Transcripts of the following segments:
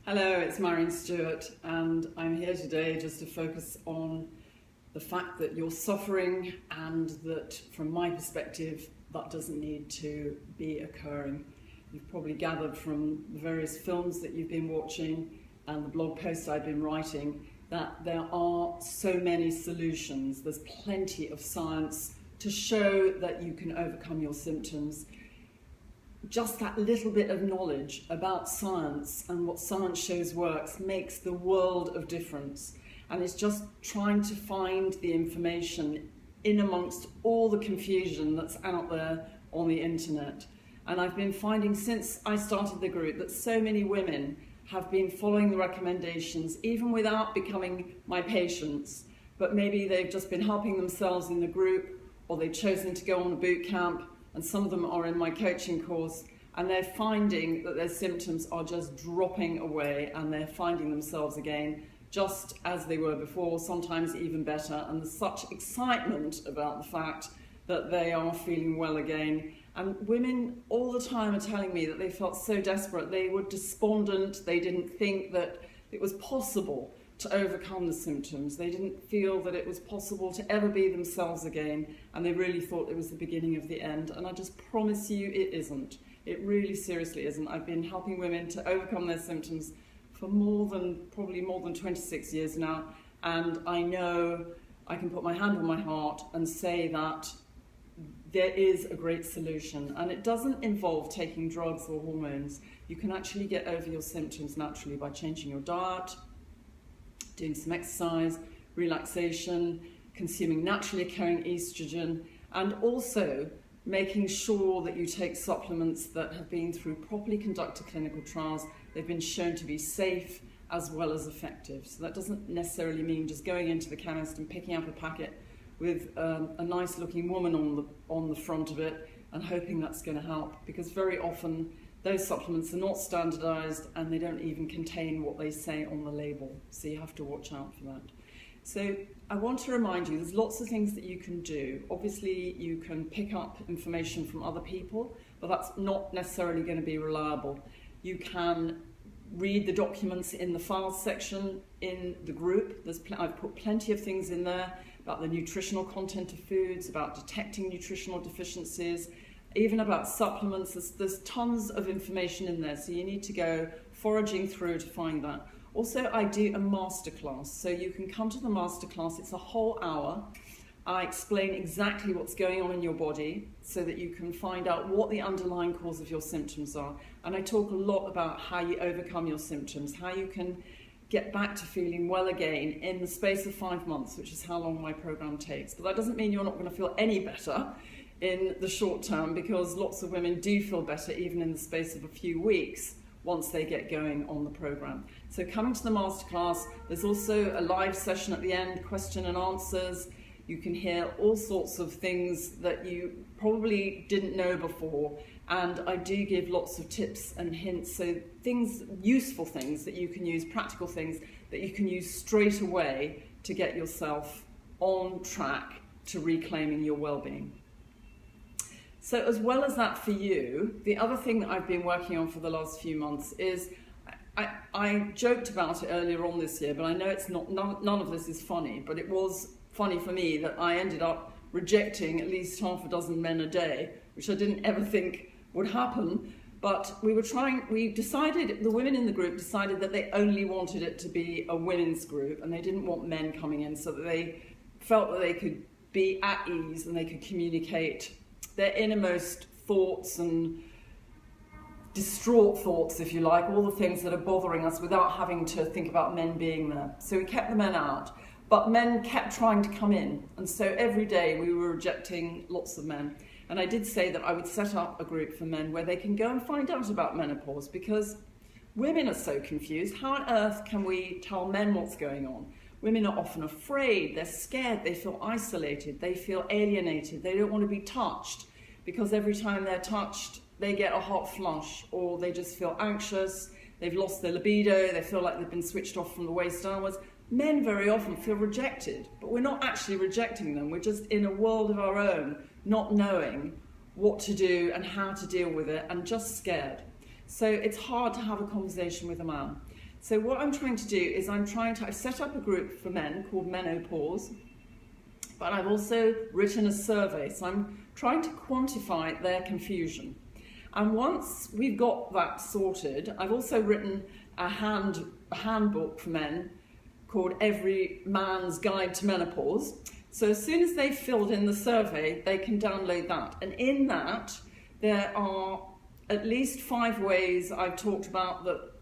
Hello, it's Marion Stewart, and I'm here today just to focus on the fact that you're suffering and that, from my perspective, that doesn't need to be occurring. You've probably gathered from the various films that you've been watching and the blog posts I've been writing that there are so many solutions. There's plenty of science to show that you can overcome your symptoms. Just that little bit of knowledge about science and what science shows works makes the world of difference. And it's just trying to find the information in amongst all the confusion that's out there on the internet. And I've been finding since I started the group that so many women have been following the recommendations, even without becoming my patients. But maybe they've just been helping themselves in the group, or they've chosen to go on a boot camp, and some of them are in my coaching course, and they're finding that their symptoms are just dropping away, and they're finding themselves again just as they were before, sometimes even better. And there's such excitement about the fact that they are feeling well again. And women all the time are telling me that they felt so desperate, they were despondent, they didn't think that it was possible to overcome the symptoms. They didn't feel that it was possible to ever be themselves again, and they really thought it was the beginning of the end. And I just promise you it isn't. It really seriously isn't. I've been helping women to overcome their symptoms for probably more than 26 years now, and I know I can put my hand on my heart and say that there is a great solution, and it doesn't involve taking drugs or hormones. You can actually get over your symptoms naturally by changing your diet, doing some exercise, relaxation, consuming naturally occurring estrogen, and also making sure that you take supplements that have been through properly conducted clinical trials. They've been shown to be safe as well as effective. So that doesn't necessarily mean just going into the chemist and picking up a packet with a nice looking woman on the front of it and hoping that's going to help, because very often those supplements are not standardized and they don't even contain what they say on the label. So you have to watch out for that. So I want to remind you, there's lots of things that you can do. Obviously, you can pick up information from other people, but that's not necessarily going to be reliable. You can read the documents in the files section in the group. I've put plenty of things in there about the nutritional content of foods, about detecting nutritional deficiencies, even about supplements. There's tons of information in there, so you need to go foraging through to find that. Also, I do a masterclass, so you can come to the masterclass. It's a whole hour. I explain exactly what's going on in your body so that you can find out what the underlying cause of your symptoms are. And I talk a lot about how you overcome your symptoms, how you can get back to feeling well again in the space of 5 months, which is how long my program takes. But that doesn't mean you're not going to feel any better in the short term, because lots of women do feel better even in the space of a few weeks once they get going on the program. So coming to the masterclass, there's also a live session at the end, question and answers. You can hear all sorts of things that you probably didn't know before, and I do give lots of tips and hints, so things, useful things that you can use, practical things that you can use straight away to get yourself on track to reclaiming your well-being. So as well as that for you, the other thing that I've been working on for the last few months is, I joked about it earlier on this year, but I know it's not, none of this is funny, but it was funny for me that I ended up rejecting at least half a dozen men a day, which I didn't ever think would happen. But the women in the group decided that they only wanted it to be a women's group, and they didn't want men coming in, so that they felt that they could be at ease and they could communicate their innermost thoughts and distraught thoughts, if you like, all the things that are bothering us without having to think about men being there. So we kept the men out, but men kept trying to come in. And so every day we were rejecting lots of men. And I did say that I would set up a group for men where they can go and find out about menopause, because women are so confused. How on earth can we tell men what's going on? Women are often afraid, they're scared, they feel isolated, they feel alienated, they don't want to be touched, because every time they're touched, they get a hot flush, or they just feel anxious, they've lost their libido, they feel like they've been switched off from the waist downwards. Men very often feel rejected, but we're not actually rejecting them, we're just in a world of our own, not knowing what to do and how to deal with it, and just scared. So it's hard to have a conversation with a man. So what I'm trying to do is I've set up a group for men called Menopause, but I've also written a survey, so I'm trying to quantify their confusion. And once we've got that sorted, I've also written a handbook for men called Every Man's Guide to Menopause. So as soon as they've filled in the survey, they can download that. And in that, there are at least 5 ways I've talked about that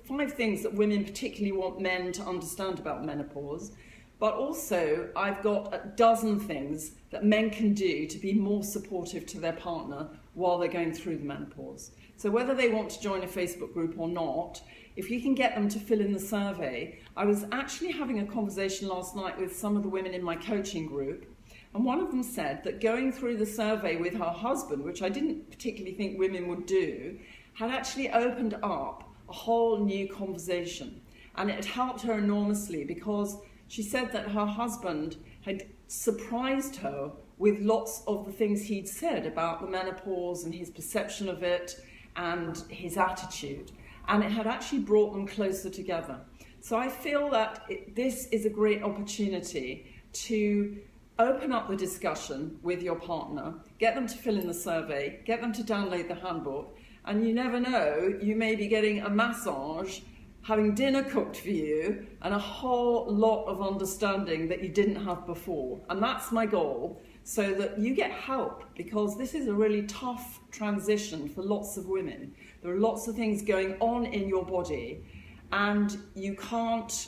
5 things that women particularly want men to understand about menopause. But also, I've got a dozen things that men can do to be more supportive to their partner while they're going through the menopause. So whether they want to join a Facebook group or not, if you can get them to fill in the survey. I was actually having a conversation last night with some of the women in my coaching group, and one of them said that going through the survey with her husband, which I didn't particularly think women would do, had actually opened up a whole new conversation. And it had helped her enormously because she said that her husband had surprised her with lots of the things he'd said about the menopause and his perception of it and his attitude. And it had actually brought them closer together. So I feel that this is a great opportunity to open up the discussion with your partner, get them to fill in the survey, get them to download the handbook, and you never know, you may be getting a massage, having dinner cooked for you, and a whole lot of understanding that you didn't have before. And that's my goal, so that you get help, because this is a really tough transition for lots of women. There are lots of things going on in your body, and you can't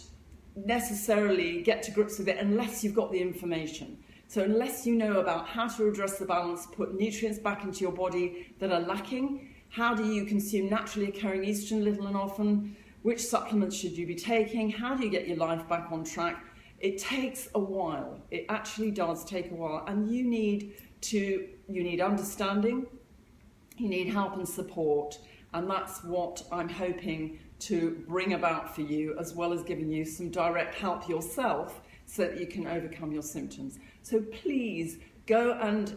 necessarily get to grips with it unless you've got the information. So unless you know about how to address the balance, put nutrients back into your body that are lacking, how do you consume naturally occurring estrogen little and often, which supplements should you be taking, how do you get your life back on track, it takes a while. It actually does take a while, and you need understanding, you need help and support, and that's what I'm hoping to bring about for you, as well as giving you some direct help yourself so that you can overcome your symptoms. So please go and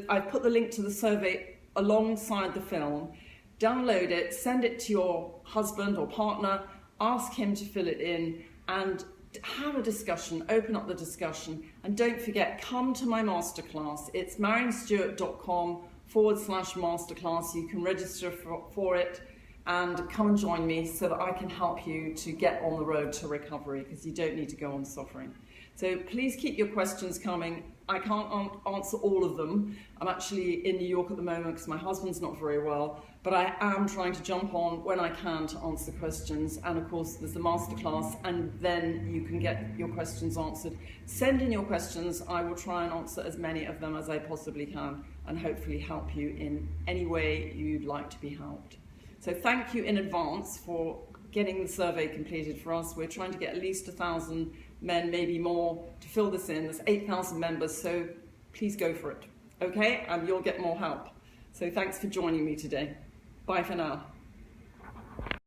I've put the link to the survey alongside the film. Download it, send it to your husband or partner, ask him to fill it in, and have a discussion, open up the discussion, and don't forget, come to my masterclass. It's marionstewart.com/masterclass. You can register for it and come and join me so that I can help you to get on the road to recovery, because you don't need to go on suffering. So please keep your questions coming. I can't answer all of them. I'm actually in New York at the moment because my husband's not very well, but I am trying to jump on when I can to answer questions. And of course, there's the masterclass, and then you can get your questions answered. Send in your questions. I will try and answer as many of them as I possibly can, and hopefully help you in any way you'd like to be helped. So thank you in advance for getting the survey completed for us. We're trying to get at least 1,000 men, maybe more, to fill this in. There's 8,000 members, so please go for it, okay? And you'll get more help. So thanks for joining me today. Bye for now.